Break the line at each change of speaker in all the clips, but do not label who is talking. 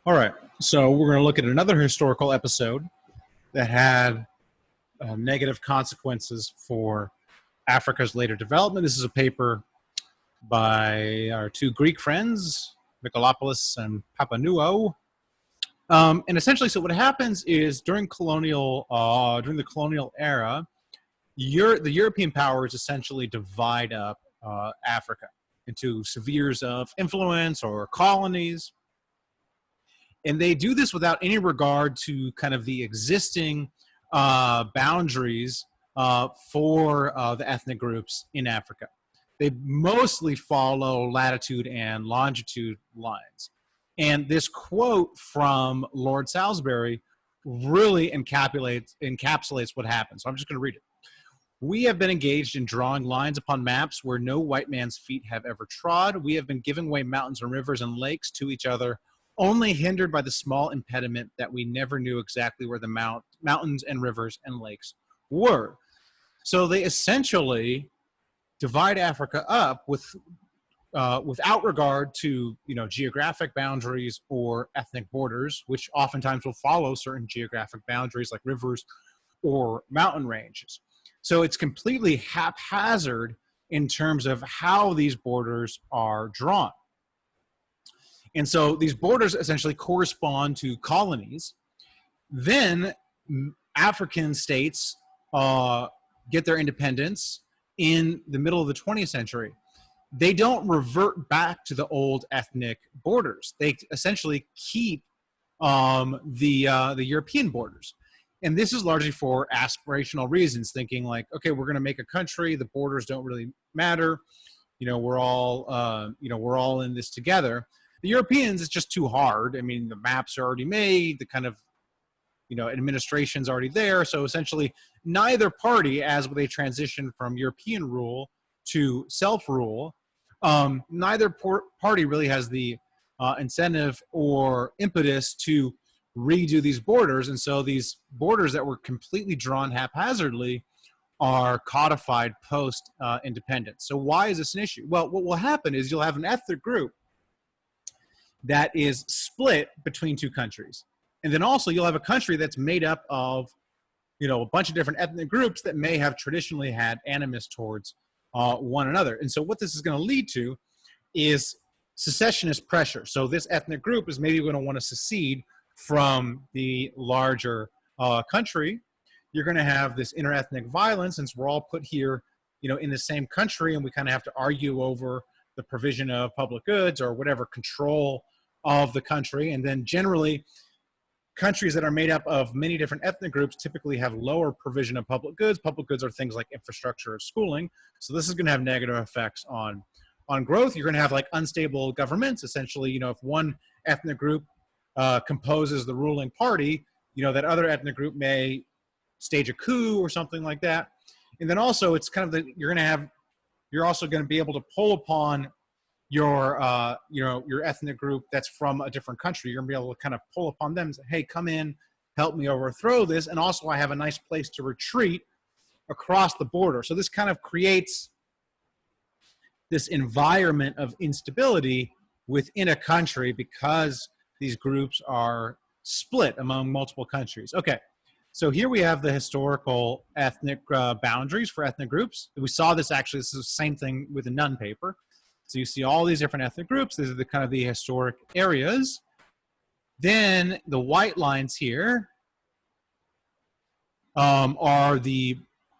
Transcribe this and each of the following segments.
All right, so we're going to look at another historical episode that had negative consequences for Africa's later development. This is a paper by our two Greek friends, Mikolopoulos and Papanuo. And essentially, so what happens is during the colonial era, the European powers essentially divide up Africa into spheres of influence or colonies. And they do this without any regard to kind of the existing boundaries for the ethnic groups in Africa. They mostly follow latitude and longitude lines. And this quote from Lord Salisbury really encapsulates what happened. So I'm just going to read it. We have been engaged in drawing lines upon maps where no white man's feet have ever trod. We have been giving away mountains and rivers and lakes to each other, only hindered by the small impediment that we never knew exactly where the mountains and rivers and lakes were. So they essentially divide Africa up without regard to geographic boundaries or ethnic borders, which oftentimes will follow certain geographic boundaries like rivers or mountain ranges. So it's completely haphazard in terms of how these borders are drawn. And so these borders essentially correspond to colonies. Then African states get their independence in the middle of the 20th century. They don't revert back to the old ethnic borders. They essentially keep the European borders. And this is largely for aspirational reasons, thinking like, okay, we're going to make a country. The borders don't really matter. We're all in this together. The Europeans, it's just too hard. I mean, the maps are already made. The kind of, administration's already there. So essentially, neither party, as they transition from European rule to self-rule, neither party really has the incentive or impetus to redo these borders. And so these borders that were completely drawn haphazardly are codified post independence. So why is this an issue? Well, what will happen is you'll have an ethnic group that is split between two countries. And then also you'll have a country that's made up of, a bunch of different ethnic groups that may have traditionally had animus towards one another. And so what this is going to lead to is secessionist pressure. So this ethnic group is maybe going to want to secede from the larger country. You're going to have this interethnic violence, since we're all put here, in the same country, and we kind of have to argue over the provision of public goods or whatever control of the country. And then generally, countries that are made up of many different ethnic groups typically have lower provision of public goods. Public goods are things like infrastructure or schooling. So this is going to have negative effects on growth. You're going to have like unstable governments. Essentially, if one ethnic group composes the ruling party, that other ethnic group may stage a coup or something like that. And then also it's kind of you're also going to be able to pull upon your ethnic group that's from a different country. You're going to be able to kind of pull upon them and say, hey, come in, help me overthrow this. And also I have a nice place to retreat across the border. So this kind of creates this environment of instability within a country because these groups are split among multiple countries. Okay, so here we have the historical ethnic boundaries for ethnic groups. We saw this actually, this is the same thing with the Nunn paper. So you see all these different ethnic groups. These are the kind of the historic areas. Then the white lines here are the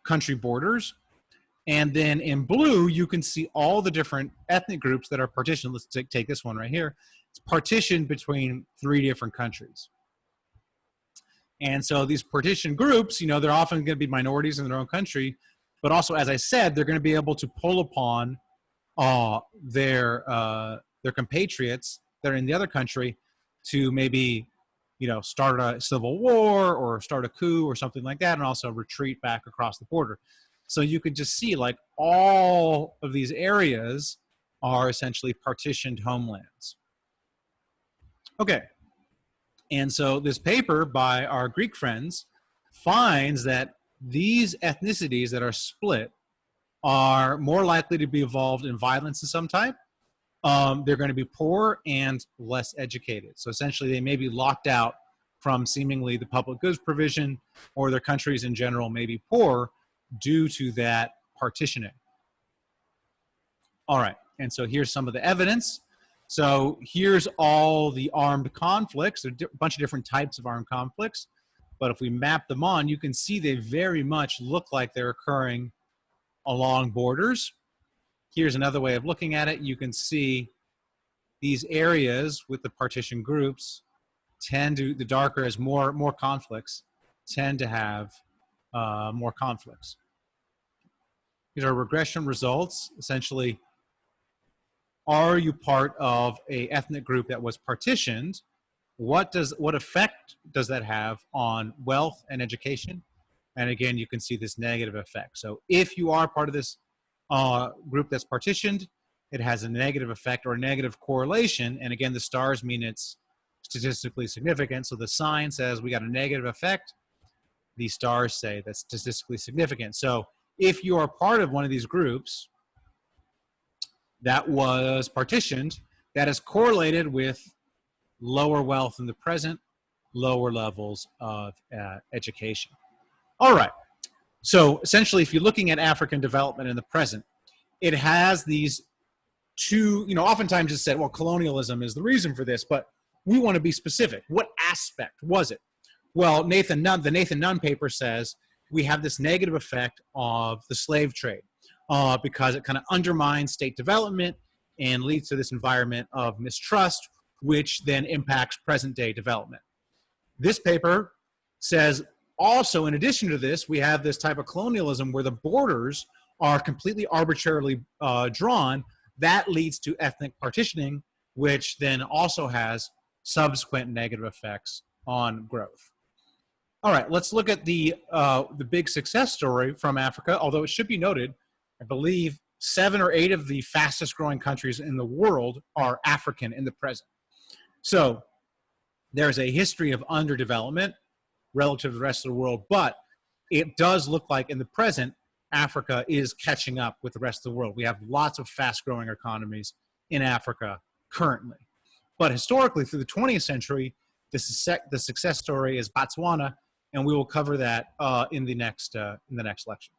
country borders. And then in blue, you can see all the different ethnic groups that are partitioned. Let's take this one right here. It's partitioned between 3 different countries. And so these partitioned groups, they're often going to be minorities in their own country. But also, as I said, they're going to be able to pull upon their compatriots that are in the other country to maybe, start a civil war or start a coup or something like that, and also retreat back across the border. So you could just see like all of these areas are essentially partitioned homelands. Okay. And so this paper by our Greek friends finds that these ethnicities that are split are more likely to be involved in violence of some type, they're going to be poor and less educated. So essentially, they may be locked out from seemingly the public goods provision, or their countries in general may be poor due to that partitioning. All right, and so here's some of the evidence. So here's all the armed conflicts. There are a bunch of different types of armed conflicts, but if we map them on, you can see they very much look like they're occurring along borders. Here's another way of looking at it. You can see these areas with the partition groups tend to, the darker as more conflicts, tend to have more conflicts. These are regression results. Essentially, are you part of a ethnic group that was partitioned? What effect does that have on wealth and education? And again, you can see this negative effect. So if you are part of this group that's partitioned, it has a negative effect or a negative correlation. And again, the stars mean it's statistically significant. So the sign says we got a negative effect. The stars say that's statistically significant. So if you are part of one of these groups that was partitioned, that is correlated with lower wealth in the present, lower levels of education. All right. So essentially, if you're looking at African development in the present, it has these two, oftentimes it's said, well, colonialism is the reason for this, but we want to be specific. What aspect was it? Well, the Nathan Nunn paper says we have this negative effect of the slave trade because it kind of undermines state development and leads to this environment of mistrust, which then impacts present day development. This paper says also, in addition to this, we have this type of colonialism where the borders are completely arbitrarily drawn. That leads to ethnic partitioning, which then also has subsequent negative effects on growth. All right, let's look at the big success story from Africa. Although it should be noted, I believe 7 or 8 of the fastest growing countries in the world are African in the present. So there's a history of underdevelopment relative to the rest of the world, but it does look like in the present, Africa is catching up with the rest of the world. We have lots of fast-growing economies in Africa currently. But historically, through the 20th century, the success story is Botswana, and we will cover that in the next lecture.